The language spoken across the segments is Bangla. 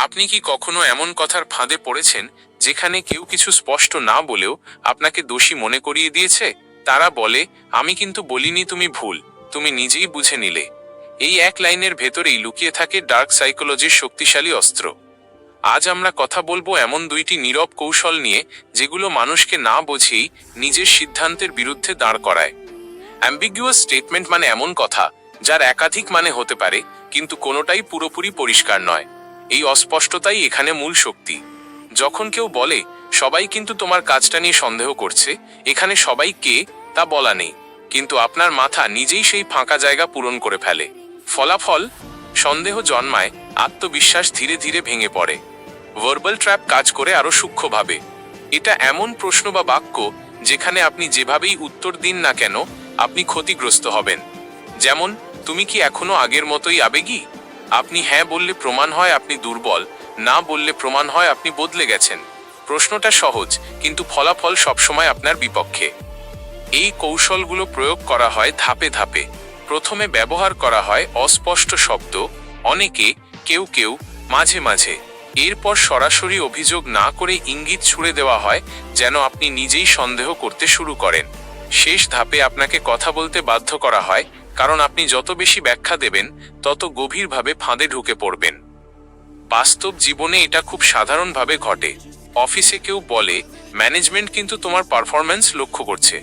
আপনি কি কখনো এমন কথার ফাঁদে পড়েছেন যেখানে কেউ কিছু স্পষ্ট না বলেও আপনাকে দোষী মনে করিয়ে দিয়েছে? তারা বলে, আমি কিন্তু বলিনি, তুমি ভুল, তুমি নিজেই বুঝে নিলে। এই এক লাইনের ভেতরেই লুকিয়ে থাকে ডার্ক সাইকোলজির শক্তিশালী অস্ত্র। আজ আমরা কথা বলবো এমন দুইটি নীরব কৌশল নিয়ে, যেগুলো মানুষকে না বুঝেই নিজের সিদ্ধান্তের বিরুদ্ধে দাঁড় করায়। অ্যাম্বিগুয়াস স্টেটমেন্ট মানে এমন কথা যার একাধিক মানে হতে পারে, কিন্তু কোনোটাই পুরোপুরি পরিষ্কার নয়। এই অস্পষ্টতাই এখানে মূল শক্তি। যখন কেউ বলে, সবাই কিন্তু তোমার কাজটা নিয়ে সন্দেহ করছে, এখানে সবাই কে তা বলা নেই, কিন্তু আপনার মাথা নিজেই সেই ফাঁকা জায়গা পূরণ করে ফেলে। ফলাফল, সন্দেহ জন্মায়, আত্মবিশ্বাস ধীরে ধীরে ভেঙে পড়ে। ভার্বাল ট্র্যাপ কাজ করে আরো সূক্ষ্মভাবে। এটা এমন প্রশ্ন বা বাক্য যেখানে আপনি যেভাবেই উত্তর দিন না কেন, আপনি ক্ষতিগ্রস্ত হবেন। যেমন, তুমি কি এখনো আগের মতোই আবেগী? আপনি হ্যাঁ বললে প্রমাণ হয় আপনি দুর্বল, না বললে প্রমাণ হয় আপনি বদলে গেছেন। প্রশ্নটা সহজ, কিন্তু ফলাফল সবসময় আপনার বিপক্ষে। এই কৌশলগুলো প্রয়োগ করা হয় ধাপে ধাপে। প্রথমে ব্যবহার করা হয় অস্পষ্ট শব্দ, অনেকে, কেউ কেউ, মাঝে মাঝে। এরপর সরাসরি অভিযোগ না করে ইঙ্গিত ছুড়ে দেওয়া হয়, যেন আপনি নিজেই সন্দেহ করতে শুরু করেন। শেষ ধাপে আপনাকে কথা বলতে বাধ্য করা হয়, কারণ আপনি যত বেশি ব্যাখ্যা দেবেন, তত গভীরভাবে ফাঁদে ঢুকে পড়বেন। বাস্তব জীবনে এটা খুব সাধারণভাবে ঘটে। অফিসে কেউ বলে, ম্যানেজমেন্ট কিন্তু তোমার পারফরম্যান্স লক্ষ্য করছে।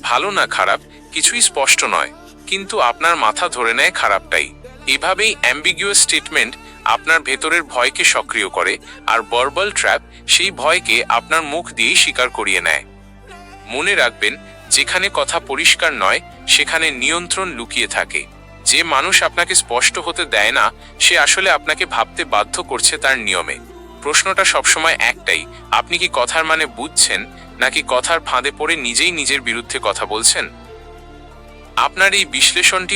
ভালো না খারাপ কিছুই স্পষ্ট নয়, কিন্তু আপনার মাথা ধরে নেয় খারাপটাই। এভাবেই অ্যাম্বিগুয়াস স্টেটমেন্ট আপনার ভেতরের ভয়কে সক্রিয় করে, আর ভার্বাল ট্র্যাপ সেই ভয়কে আপনার মুখ দিয়েই স্বীকার করিয়ে নেয়। মনে রাখবেন, যেখানে কথা পরিষ্কার নয়, সেখানে নিয়ন্ত্রণ লুকিয়ে থাকে। যে মানুষ আপনাকে স্পষ্ট হতে দেয় না, সে আসলে আপনাকে ভাবতে বাধ্য করছে তার নিয়মে। প্রশ্নটা সবসময় একটাই, আপনি কি কথার মানে বুঝছেন, নাকি কথার ফাঁদে পড়ে নিজেই নিজের বিরুদ্ধে কথা বলছেন? আপনার এই বিশ্লেষণটি